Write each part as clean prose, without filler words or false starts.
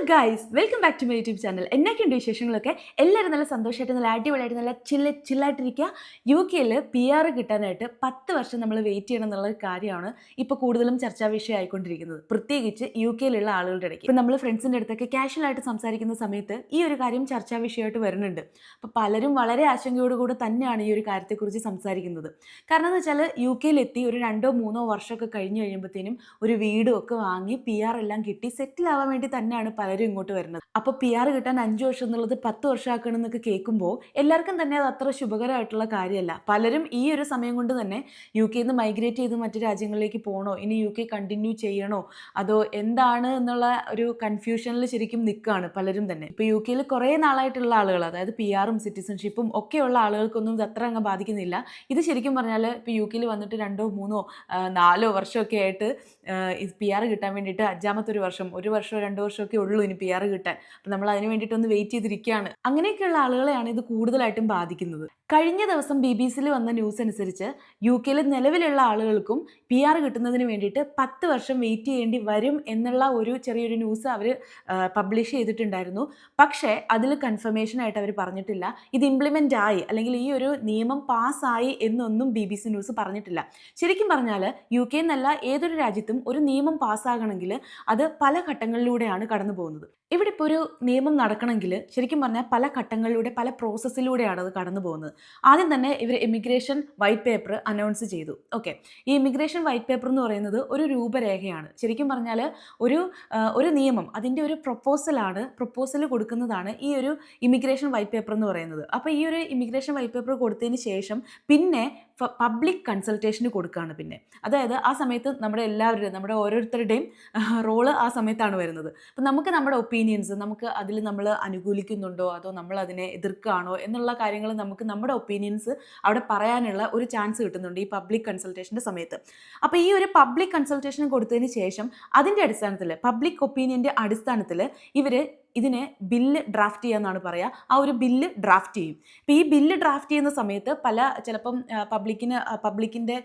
Guys, welcome back to my YouTube channel. എന്നൊക്കെയുണ്ട് വിശേഷങ്ങളൊക്കെ? എല്ലാവരും നല്ല സന്തോഷമായിട്ട്, നല്ല അടിപൊളിയായിട്ട്, നല്ല ചില്ലായിട്ടിരിക്കുക. UK PR കിട്ടാനായിട്ട് 10 വർഷം നമ്മൾ വെയിറ്റ് ചെയ്യണം എന്നുള്ള കാര്യമാണ് ഇപ്പോൾ കൂടുതലും ചർച്ചാ വിഷയമായിക്കൊണ്ടിരിക്കുന്നത്, പ്രത്യേകിച്ച് UK ആളുകളുടെ ഇടയ്ക്ക്. ഇപ്പം നമ്മൾ ഫ്രണ്ട്സിൻ്റെ അടുത്തൊക്കെ കാഷ്വലായിട്ട് സംസാരിക്കുന്ന സമയത്ത് ഈ ഒരു കാര്യം ചർച്ചാ വിഷയമായിട്ട് വരുന്നുണ്ട്. അപ്പോൾ പലരും വളരെ ആശങ്കയോടുകൂടി തന്നെയാണ് ഈ ഒരു കാര്യത്തെക്കുറിച്ച് സംസാരിക്കുന്നത്. കാരണം എന്ന് വെച്ചാൽ UK എത്തി ഒരു 2-3 വർഷമൊക്കെ കഴിഞ്ഞ് കഴിയുമ്പോഴത്തേനും ഒരു വീടും ഒക്കെ വാങ്ങി PR എല്ലാം കിട്ടി സെറ്റിൽ ആവാൻ വേണ്ടി തന്നെയാണ് പലരും ഇങ്ങോട്ട് വരുന്നത്. അപ്പോൾ PR കിട്ടാൻ 5 വർഷം എന്നുള്ളത് 10 വർഷം ആക്കണം എന്നൊക്കെ കേൾക്കുമ്പോൾ എല്ലാവർക്കും തന്നെ അത് അത്ര ശുഭകരമായിട്ടുള്ള കാര്യമല്ല. പലരും ഈ ഒരു സമയം കൊണ്ട് തന്നെ UK മൈഗ്രേറ്റ് ചെയ്ത് മറ്റു രാജ്യങ്ങളിലേക്ക് പോകണോ, ഇനി UK കണ്ടിന്യൂ ചെയ്യണോ, അതോ എന്താണ് എന്നുള്ള ഒരു കൺഫ്യൂഷനിൽ ശരിക്കും നിൽക്കുകയാണ് പലരും തന്നെ. ഇപ്പോൾ UK കുറേ നാളായിട്ടുള്ള ആളുകൾ, അതായത് PR സിറ്റിസൺഷിപ്പും ഒക്കെയുള്ള ആളുകൾക്കൊന്നും ഇത് അത്ര അങ്ങ് ബാധിക്കുന്നില്ല. ഇത് ശരിക്കും പറഞ്ഞാൽ ഇപ്പോൾ UK വന്നിട്ട് 2-3-4 വർഷമൊക്കെ ആയിട്ട് PR കിട്ടാൻ വേണ്ടിയിട്ട് 5-മത്തെ ഒരു വർഷമോ 2 വർഷമൊക്കെ ഉള്ളൂ ഇനി PR കിട്ടാൻ. അപ്പം നമ്മൾ അതിന് വേണ്ടിയിട്ടൊന്ന് വെയിറ്റ് ചെയ്തിരിക്കുകയാണ്. അങ്ങനെയൊക്കെയുള്ള ആളുകളെയാണ് ഇത് കൂടുതലായിട്ടും ബാധിക്കുന്നത്. കഴിഞ്ഞ ദിവസം BBC വന്ന ന്യൂസ് അനുസരിച്ച് UK നിലവിലുള്ള ആളുകൾക്കും PR കിട്ടുന്നതിന് വേണ്ടിയിട്ട് 10 വർഷം വെയിറ്റ് ചെയ്യേണ്ടി വരും എന്നുള്ള ഒരു ചെറിയൊരു ന്യൂസ് അവർ പബ്ലിഷ് ചെയ്തിട്ടുണ്ടായിരുന്നു. പക്ഷേ അതിൽ കൺഫർമേഷനായിട്ട് അവർ പറഞ്ഞിട്ടില്ല ഇത് ഇംപ്ലിമെൻ്റ് ആയി അല്ലെങ്കിൽ ഈ ഒരു നിയമം പാസ്സായി എന്നൊന്നും BBC ന്യൂസ് പറഞ്ഞിട്ടില്ല. ശരിക്കും പറഞ്ഞാൽ UK എന്നല്ല ഏതൊരു രാജ്യത്തും ഒരു നിയമം പാസ്സാകണമെങ്കിൽ അത് പല ഘട്ടങ്ങളിലൂടെയാണ് കടന്നു പോകുന്നത്. ഇവിടെ ഇപ്പോൾ ഒരു നിയമം നടക്കണമെങ്കിൽ ശരിക്കും പറഞ്ഞാൽ പല ഘട്ടങ്ങളിലൂടെ, പല പ്രോസസ്സിലൂടെയാണ് അത് കടന്നു പോകുന്നത്. ആദ്യം തന്നെ ഇവർ ഇമിഗ്രേഷൻ വൈറ്റ് പേപ്പർ അനൗൺസ് ചെയ്തു. ഓക്കെ, ഈ ഇമിഗ്രേഷൻ വൈറ്റ് പേപ്പർ എന്ന് പറയുന്നത് ഒരു രൂപരേഖയാണ്. ശരിക്കും പറഞ്ഞാൽ ഒരു നിയമം, അതിൻ്റെ ഒരു പ്രൊപ്പോസൽ കൊടുക്കുന്നതാണ് ഈ ഒരു ഇമിഗ്രേഷൻ വൈറ്റ് പേപ്പർ എന്ന് പറയുന്നത്. അപ്പോൾ ഈ ഒരു ഇമിഗ്രേഷൻ വൈറ്റ് പേപ്പർ കൊടുത്തതിന് ശേഷം പിന്നെ പബ്ലിക് കൺസൾട്ടേഷന് കൊടുക്കുകയാണ്. പിന്നെ അതായത് ആ സമയത്ത് നമ്മുടെ ഓരോരുത്തരുടെയും റോള് ആ സമയത്താണ് വരുന്നത്. അപ്പം നമുക്ക് നമ്മുടെ ഒപ്പീനിയൻസ്, നമുക്ക് അതിൽ നമ്മൾ അനുകൂലിക്കുന്നുണ്ടോ അതോ നമ്മൾ അതിനെ എതിർക്കുകയാണോ എന്നുള്ള കാര്യങ്ങൾ നമുക്ക് നമ്മുടെ ഒപ്പീനിയൻസ് അവിടെ പറയാനുള്ള ഒരു ചാൻസ് കിട്ടുന്നുണ്ട് ഈ പബ്ലിക് കൺസൾട്ടേഷൻ്റെ സമയത്ത്. അപ്പോൾ ഈ ഒരു പബ്ലിക് കൺസൾട്ടേഷൻ കൊടുത്തതിന് ശേഷം അതിൻ്റെ അടിസ്ഥാനത്തിൽ, പബ്ലിക് ഒപ്പീനിയൻ്റെ അടിസ്ഥാനത്തിൽ ഇവർ ഇതിനെ ബില്ല് ഡ്രാഫ്റ്റ് ചെയ്യാന്നാണ് പറയുക. ആ ഒരു ബില്ല് ഡ്രാഫ്റ്റ് ചെയ്യും. ഇപ്പോൾ ഈ ബില്ല് ഡ്രാഫ്റ്റ് ചെയ്യുന്ന സമയത്ത് ചിലപ്പം പബ്ലിക്കിൻ്റെ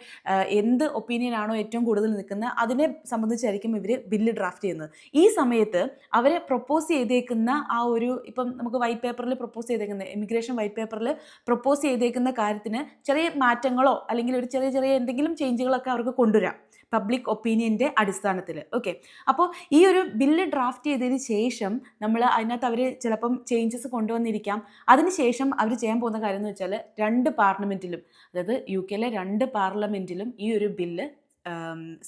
എന്ത് ഒപ്പീനിയനാണോ ഏറ്റവും കൂടുതൽ നിൽക്കുന്നത് അതിനെ സംബന്ധിച്ചായിരിക്കും ഇവർ ബില്ല് ഡ്രാഫ്റ്റ് ചെയ്യുന്നത്. ഈ സമയത്ത് അവർ പ്രൊപ്പോസ് ചെയ്തേക്കുന്ന ആ ഒരു, ഇപ്പം നമുക്ക് വൈറ്റ് പേപ്പറിൽ പ്രൊപ്പോസ് ചെയ്തേക്കുന്ന, ഇമിഗ്രേഷൻ വൈറ്റ് പേപ്പറിൽ പ്രൊപ്പോസ് ചെയ്തേക്കുന്ന കാര്യത്തിന് ചെറിയ മാറ്റങ്ങളോ അല്ലെങ്കിൽ ഒരു ചെറിയ എന്തെങ്കിലും ചേഞ്ചുകളൊക്കെ അവർക്ക് കൊണ്ടുവരാം പബ്ലിക് ഒപ്പീനിയൻ്റെ അടിസ്ഥാനത്തിൽ. ഓക്കെ, അപ്പോൾ ഈ ഒരു ബില്ല് ഡ്രാഫ്റ്റ് ചെയ്തതിന് ശേഷം അതിനകത്ത് അവർ ചിലപ്പം ചേഞ്ചസ് കൊണ്ടുവന്നിരിക്കാം. അതിനുശേഷം അവർ ചെയ്യാൻ പോകുന്ന കാര്യം എന്ന് വെച്ചാൽ 2 പാർലമെൻറ്റിലും, അതായത് UK 2 പാർലമെൻറ്റിലും ഈ ഒരു ബില്ല്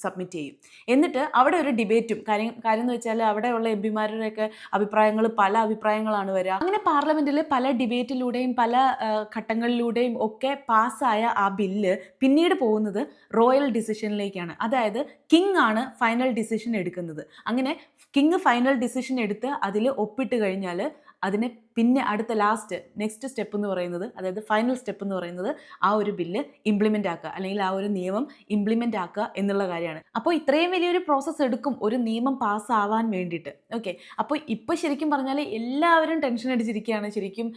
സബ്മിറ്റ് ചെയ്യും. എന്നിട്ട് അവിടെ ഒരു ഡിബേറ്റും കാര്യം എന്ന് വെച്ചാൽ അവിടെയുള്ള MP-മാരുടെയൊക്കെ പല അഭിപ്രായങ്ങളാണ് വരിക. അങ്ങനെ പാർലമെൻറ്റിൽ പല ഡിബേറ്റിലൂടെയും പല ഘട്ടങ്ങളിലൂടെയും ഒക്കെ പാസ്സായ ആ ബില്ല് പിന്നീട് പോകുന്നത് റോയൽ ഡിസിഷനിലേക്കാണ്. അതായത് കിങ് ആണ് ഫൈനൽ ഡിസിഷൻ എടുക്കുന്നത്. അങ്ങനെ കിങ് ഫൈനൽ ഡിസിഷൻ എടുത്ത് അതിൽ ഒപ്പിട്ട് കഴിഞ്ഞാൽ അതിനെ പിന്നെ അടുത്ത നെക്സ്റ്റ് സ്റ്റെപ്പ് എന്ന് പറയുന്നത്, അതായത് ഫൈനൽ സ്റ്റെപ്പ് എന്ന് പറയുന്നത് ആ ഒരു ബില്ല് ഇംപ്ലിമെൻ്റ് ആക്കുക അല്ലെങ്കിൽ ആ ഒരു നിയമം ഇംപ്ലിമെൻ്റ് ആക്കുക എന്നുള്ള കാര്യമാണ്. അപ്പോൾ ഇത്രയും വലിയൊരു പ്രോസസ്സ് എടുക്കും ഒരു നിയമം പാസ്സാവാൻ വേണ്ടിയിട്ട്. ഓക്കെ, അപ്പോൾ ഇപ്പോൾ ശരിക്കും പറഞ്ഞാൽ എല്ലാവരും ടെൻഷൻ അടിച്ചിരിക്കുകയാണ്. ശരിക്കും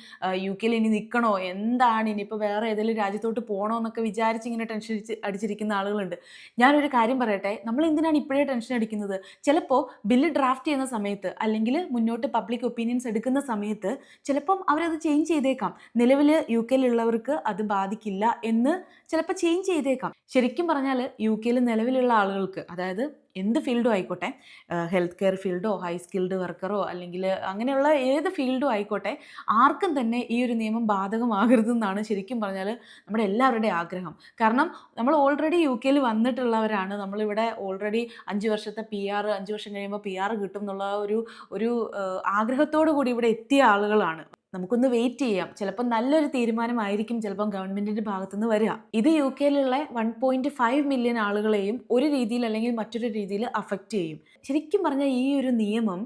UK ഇനി നിൽക്കണോ, എന്താണ് ഇനിയിപ്പോൾ വേറെ ഏതെങ്കിലും രാജ്യത്തോട്ട് പോകണോ എന്നൊക്കെ വിചാരിച്ച് ഇങ്ങനെ ടെൻഷൻ അടിച്ചിരിക്കുന്ന ആളുകളുണ്ട്. ഞാനൊരു കാര്യം പറയട്ടെ, നമ്മൾ എന്തിനാണ് ഇപ്പോഴേ ടെൻഷൻ അടിക്കുന്നത്? ചിലപ്പോൾ ബില്ല് ഡ്രാഫ്റ്റ് ചെയ്യുന്ന സമയത്ത് അല്ലെങ്കിൽ മുന്നോട്ട് പബ്ലിക് ഒപ്പീനിയൻസ് എടുക്കുന്ന സമയത്ത് ചിലപ്പം അവരത് ചേഞ്ച് ചെയ്തേക്കാം. നിലവിൽ UK അത് ബാധിക്കില്ല എന്ന് ചിലപ്പോൾ ചേഞ്ച് ചെയ്തേക്കാം. ശരിക്കും പറഞ്ഞാൽ UK നിലവിലുള്ള ആളുകൾക്ക്, അതായത് എന്ത് ഫീൽഡും ആയിക്കോട്ടെ, ഹെൽത്ത് കെയർ ഫീൽഡോ ഹൈ സ്കിൽഡ് വർക്കറോ അല്ലെങ്കിൽ അങ്ങനെയുള്ള ഏത് ഫീൽഡും ആയിക്കോട്ടെ, ആർക്കും തന്നെ ഈ ഒരു നിയമം ബാധകമാകരുതെന്നാണ് ശരിക്കും പറഞ്ഞാൽ നമ്മുടെ എല്ലാവരുടെയും ആഗ്രഹം. കാരണം നമ്മൾ ഓൾറെഡി UK വന്നിട്ടുള്ളവരാണ്. നമ്മളിവിടെ ഓൾറെഡി 5 വർഷത്തെ PR, 5 വർഷം കഴിയുമ്പോൾ PR കിട്ടും എന്നുള്ള ഒരു ആഗ്രഹത്തോടു കൂടി ഇവിടെ എത്തിയ ആളുകളാണ്. നമുക്കൊന്ന് വെയിറ്റ് ചെയ്യാം. ചിലപ്പോൾ നല്ലൊരു തീരുമാനമായിരിക്കും ചിലപ്പം ഗവൺമെൻറ്റിൻ്റെ ഭാഗത്തുനിന്ന് വരിക. ഇത് UK 1.5 മില്യൺ ആളുകളെയും ഒരു രീതിയിൽ അല്ലെങ്കിൽ മറ്റൊരു രീതിയിൽ അഫക്റ്റ് ചെയ്യും. ശരിക്കും പറഞ്ഞാൽ ഈ ഒരു നിയമം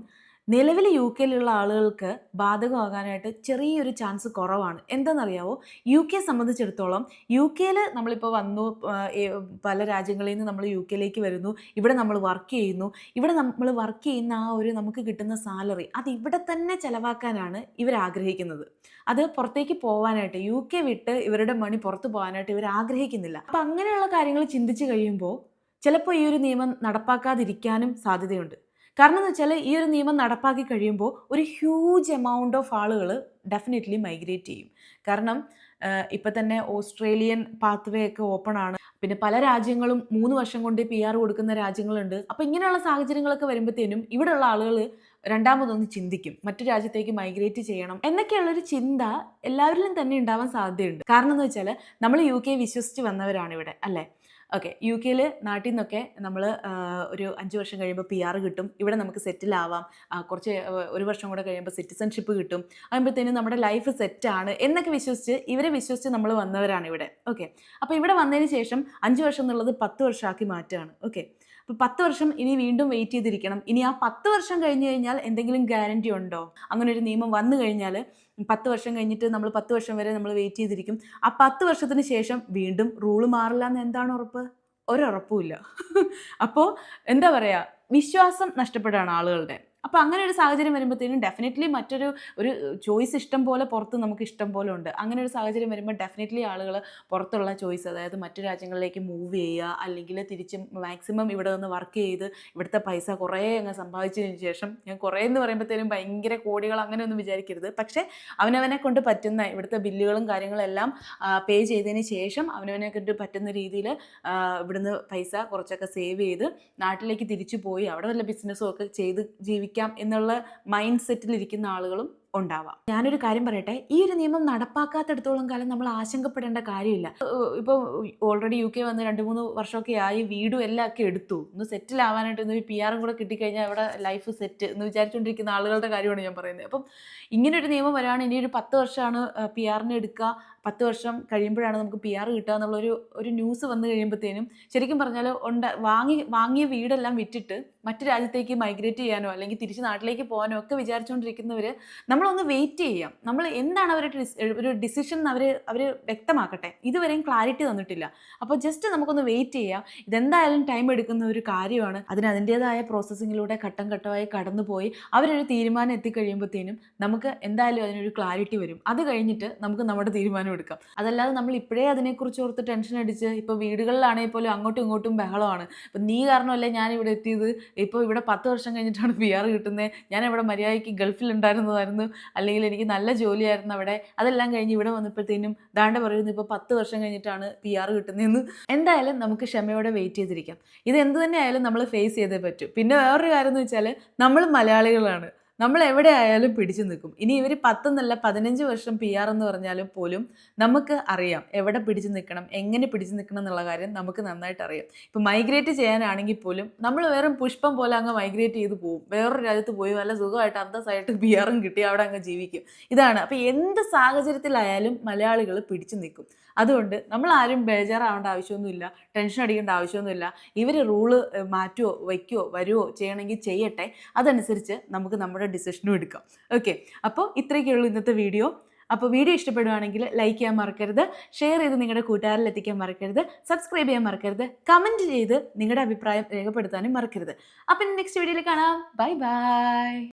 നിലവിൽ UK ആളുകൾക്ക് ബാധകമാകാനായിട്ട് ചെറിയൊരു ചാൻസ് കുറവാണ്. എന്താണെന്നറിയാവോ? UK സംബന്ധിച്ചിടത്തോളം UK നമ്മളിപ്പോൾ വന്നു, പല രാജ്യങ്ങളിൽ നിന്ന് നമ്മൾ UK വരുന്നു, ഇവിടെ നമ്മൾ വർക്ക് ചെയ്യുന്നു. ഇവിടെ നമ്മൾ വർക്ക് ചെയ്യുന്ന ആ ഒരു നമുക്ക് കിട്ടുന്ന സാലറി അത് ഇവിടെ തന്നെ ചിലവാക്കാനാണ് ഇവർ ആഗ്രഹിക്കുന്നത്. അത് പുറത്തേക്ക് പോകാനായിട്ട്, UK വിട്ട് ഇവരുടെ മണി പുറത്ത് പോകാനായിട്ട് ഇവർ ആഗ്രഹിക്കുന്നില്ല. അപ്പം അങ്ങനെയുള്ള കാര്യങ്ങൾ ചിന്തിച്ച് കഴിയുമ്പോൾ ചിലപ്പോൾ ഈ ഒരു നിയമം നടപ്പാക്കാതിരിക്കാനും സാധ്യതയുണ്ട്. കാരണം എന്ന് വെച്ചാൽ ഈ ഒരു നിയമം നടപ്പാക്കി കഴിയുമ്പോൾ ഒരു ഹ്യൂജ് എമൗണ്ട് ഓഫ് ആളുകൾ ഡെഫിനറ്റ്ലി മൈഗ്രേറ്റ് ചെയ്യും. കാരണം ഇപ്പം തന്നെ ഓസ്ട്രേലിയൻ പാത്വേ ഒക്കെ ഓപ്പൺ ആണ്. പിന്നെ പല രാജ്യങ്ങളും 3 വർഷം കൊണ്ട് PR കൊടുക്കുന്ന രാജ്യങ്ങളുണ്ട്. അപ്പോൾ ഇങ്ങനെയുള്ള സാഹചര്യങ്ങളൊക്കെ വരുമ്പോഴത്തേനും ഇവിടെയുള്ള ആളുകൾ രണ്ടാമതൊന്ന് ചിന്തിക്കും, മറ്റു രാജ്യത്തേക്ക് മൈഗ്രേറ്റ് ചെയ്യണം എന്നൊക്കെയുള്ളൊരു ചിന്ത എല്ലാവരിലും തന്നെ ഉണ്ടാവാൻ സാധ്യതയുണ്ട്. കാരണം എന്ന് വെച്ചാൽ നമ്മൾ UK വിശ്വസിച്ച് വന്നവരാണ് ഇവിടെ, അല്ലേ? ഓക്കെ, UK നാട്ടിൽ നിന്നൊക്കെ നമ്മൾ ഒരു 5 വർഷം കഴിയുമ്പോൾ PR കിട്ടും, ഇവിടെ നമുക്ക് സെറ്റിൽ ആവാം, കുറച്ച് 1 വർഷം കൂടെ കഴിയുമ്പോൾ സിറ്റിസൺഷിപ്പ് കിട്ടും, ആകുമ്പോഴത്തേനും നമ്മുടെ ലൈഫ് സെറ്റാണ് എന്നൊക്കെ വിശ്വസിച്ച് ഇവരെ വിശ്വസിച്ച് നമ്മൾ വന്നവരാണ് ഇവിടെ. ഓക്കെ, അപ്പോൾ ഇവിടെ വന്നതിന് ശേഷം 5 വർഷം എന്നുള്ളത് 10 വർഷമാക്കി മാറ്റുകയാണ്. ഓക്കെ, അപ്പോൾ 10 വർഷം ഇനി വീണ്ടും വെയിറ്റ് ചെയ്തിരിക്കണം. ഇനി ആ 10 വർഷം കഴിഞ്ഞ് കഴിഞ്ഞാൽ എന്തെങ്കിലും ഗ്യാരണ്ടി ഉണ്ടോ? അങ്ങനെ ഒരു നിയമം വന്നു കഴിഞ്ഞാൽ 10 വർഷം കഴിഞ്ഞിട്ട് നമ്മൾ 10 വർഷം വരെ നമ്മൾ വെയിറ്റ് ചെയ്തിരിക്കും. ആ 10 വർഷത്തിന് ശേഷം വീണ്ടും റൂള് മാറില്ല എന്ന് എന്താണ് ഉറപ്പ്? ഒരുറപ്പുമില്ല. അപ്പോൾ എന്താ പറയുക, വിശ്വാസം നഷ്ടപ്പെടുകയാണ് ആളുകളുടെ. അപ്പോൾ അങ്ങനെ ഒരു സാഹചര്യം വരുമ്പോഴത്തേനും ഡെഫിനറ്റ്ലി ഒരു ചോയ്സ് ഇഷ്ടം പോലെ പുറത്ത് നമുക്ക് ഇഷ്ടം പോലെ ഉണ്ട്. അങ്ങനെ ഒരു സാഹചര്യം വരുമ്പോൾ ഡെഫിനറ്റ്ലി ആളുകൾ പുറത്തുള്ള ചോയ്സ്, അതായത് മറ്റു രാജ്യങ്ങളിലേക്ക് മൂവ് ചെയ്യുക, അല്ലെങ്കിൽ തിരിച്ചും മാക്സിമം ഇവിടെ നിന്ന് വർക്ക് ചെയ്ത് ഇവിടുത്തെ പൈസ കുറേ അങ്ങ് സമ്പാദിച്ചതിന് ശേഷം, ഞാൻ കുറേ എന്ന് പറയുമ്പോഴത്തേനും ഭയങ്കര കോടികൾ അങ്ങനെയൊന്നും വിചാരിക്കരുത്, പക്ഷേ അവനവനെ കൊണ്ട് പറ്റുന്ന ഇവിടുത്തെ ബില്ലുകളും കാര്യങ്ങളും എല്ലാം പേ ചെയ്തതിന് ശേഷം അവനവനെ കൊണ്ട് പറ്റുന്ന രീതിയിൽ ഇവിടുന്ന് പൈസ കുറച്ചൊക്കെ സേവ് ചെയ്ത് നാട്ടിലേക്ക് തിരിച്ചു പോയി അവിടെ വല്ല ബിസിനസ്സും ഒക്കെ ചെയ്ത് ജീവിക്കാം എന്നുള്ള മൈൻഡ് സെറ്റിലിരിക്കുന്ന ആളുകളും ഉണ്ടാവാം. ഞാനൊരു കാര്യം പറയട്ടെ, ഈ ഒരു നിയമം നടപ്പാക്കാത്തടത്തോളം കാലം നമ്മൾ ആശങ്കപ്പെടേണ്ട കാര്യമില്ല. ഇപ്പോൾ ഓൾറെഡി UK വന്ന് 2-3 വർഷമൊക്കെ ആയി, വീടും എല്ലാം ഒക്കെ എടുത്തു, ഒന്ന് സെറ്റിൽ ആവാനായിട്ട് ഒന്ന് PR കൂടെ കിട്ടിക്കഴിഞ്ഞാൽ അവിടെ ലൈഫ് സെറ്റ് എന്ന് വിചാരിച്ചുകൊണ്ടിരിക്കുന്ന ആളുകളുടെ കാര്യമാണ് ഞാൻ പറയുന്നത്. അപ്പം ഇങ്ങനൊരു നിയമം വരാണ്, ഇനി ഒരു 10 വർഷമാണ് PR എടുക്കുക, 10 വർഷം കഴിയുമ്പോഴാണ് നമുക്ക് PR കിട്ടുക എന്നുള്ളൊരു ന്യൂസ് വന്നു കഴിയുമ്പോഴത്തേനും ശരിക്കും പറഞ്ഞാൽ വാങ്ങിയ വീടെല്ലാം വിറ്റിട്ട് മറ്റു രാജ്യത്തേക്ക് മൈഗ്രേറ്റ് ചെയ്യാനോ അല്ലെങ്കിൽ തിരിച്ച് നാട്ടിലേക്ക് പോകാനോ ഒക്കെ വിചാരിച്ചുകൊണ്ടിരിക്കുന്നവർ നമ്മളൊന്ന് വെയിറ്റ് ചെയ്യാം. നമ്മൾ എന്താണ് ഒരു ഡിസിഷൻ അവർ വ്യക്തമാക്കട്ടെ. ഇതുവരെയും ക്ലാരിറ്റി തന്നിട്ടില്ല. അപ്പോൾ ജസ്റ്റ് നമുക്കൊന്ന് വെയിറ്റ് ചെയ്യാം. ഇതെന്തായാലും ടൈം എടുക്കുന്ന ഒരു കാര്യമാണ്. അതിൻ്റേതായ പ്രോസസ്സിങ്ങിലൂടെ ഘട്ടം ഘട്ടമായി കടന്നുപോയി അവരൊരു തീരുമാനം എത്തിക്കഴിയുമ്പോഴത്തേനും നമുക്ക് എന്തായാലും അതിനൊരു ക്ലാരിറ്റി വരും. അത് കഴിഞ്ഞിട്ട് നമുക്ക് നമ്മുടെ തീരുമാനം എടുക്കാം. അതല്ലാതെ നമ്മൾ ഇപ്പോഴേ അതിനെക്കുറിച്ച് ഓർത്ത് ടെൻഷൻ അടിച്ച്, ഇപ്പോൾ വീടുകളിലാണെങ്കിൽ പോലും അങ്ങോട്ടും ഇങ്ങോട്ടും ബഹളമാണ്. ഇപ്പം നീ കാരണമല്ലേ ഞാൻ ഇവിടെ എത്തിയത്, ഇപ്പോൾ ഇവിടെ 10 വർഷം കഴിഞ്ഞിട്ടാണ് PR കിട്ടുന്നത്, ഞാൻ ഇവിടെ മര്യാദയ്ക്ക് ഗൾഫിലുണ്ടായിരുന്നതായിരുന്നു, അല്ലെങ്കിൽ എനിക്ക് നല്ല ജോലിയായിരുന്നു അവിടെ, അതെല്ലാം കഴിഞ്ഞ് ഇവിടെ വന്നപ്പോഴത്തേനും ദാണ്ട പറയുന്നു ഇപ്പോൾ 10 വർഷം കഴിഞ്ഞിട്ടാണ് PR കിട്ടുന്നതെന്ന്. എന്തായാലും നമുക്ക് ക്ഷമയോടെ വെയിറ്റ് ചെയ്തിരിക്കാം. ഇത് എന്ത് തന്നെ ആയാലും നമ്മൾ ഫേസ് ചെയ്തേ പറ്റൂ. പിന്നെ വേറൊരു കാര്യം എന്ന് വെച്ചാൽ നമ്മൾ മലയാളികളാണ്, നമ്മൾ എവിടെ ആയാലും പിടിച്ചു നിൽക്കും. ഇനി ഇവർ 10 എന്നല്ല 15 വർഷം PR എന്ന് പറഞ്ഞാലും പോലും നമുക്ക് അറിയാം എവിടെ പിടിച്ചു നിൽക്കണം, എങ്ങനെ പിടിച്ചു നിൽക്കണം എന്നുള്ള കാര്യം നമുക്ക് നന്നായിട്ട് അറിയാം. ഇപ്പം മൈഗ്രേറ്റ് ചെയ്യാനാണെങ്കിൽ പോലും നമ്മൾ വെറും പുഷ്പം പോലെ അങ്ങ് മൈഗ്രേറ്റ് ചെയ്ത് പോകും. വേറൊരു രാജ്യത്ത് പോയി നല്ല സുഖമായിട്ട് അന്തസ്സായിട്ട് PR കിട്ടി അവിടെ അങ്ങ് ജീവിക്കും. ഇതാണ്. അപ്പോൾ എന്ത് സാഹചര്യത്തിലായാലും മലയാളികൾ പിടിച്ചു നിൽക്കും. അതുകൊണ്ട് നമ്മൾ ആരും ബേജാറാവേണ്ട ആവശ്യമൊന്നുമില്ല, ടെൻഷൻ അടിക്കേണ്ട ആവശ്യമൊന്നുമില്ല. ഇവർ റൂള് മാറ്റുമോ വയ്ക്കുമോ വരുമോ ചെയ്യണമെങ്കിൽ ചെയ്യട്ടെ, അതനുസരിച്ച് നമുക്ക് നമ്മുടെ ഡിസിഷനും എടുക്കാം. ഓക്കെ, അപ്പോൾ ഇത്രയൊക്കെയുള്ളൂ ഇന്നത്തെ വീഡിയോ. അപ്പോൾ വീഡിയോ ഇഷ്ടപ്പെടുവാണെങ്കിൽ ലൈക്ക് ചെയ്യാൻ മറക്കരുത്, ഷെയർ ചെയ്ത് നിങ്ങളുടെ കൂട്ടുകാരിൽ എത്തിക്കാൻ മറക്കരുത്, സബ്സ്ക്രൈബ് ചെയ്യാൻ മറക്കരുത്, കമൻറ്റ് ചെയ്ത് നിങ്ങളുടെ അഭിപ്രായം രേഖപ്പെടുത്താനും മറക്കരുത്. അപ്പം നെക്സ്റ്റ് വീഡിയോയിൽ കാണാം. Bye bye.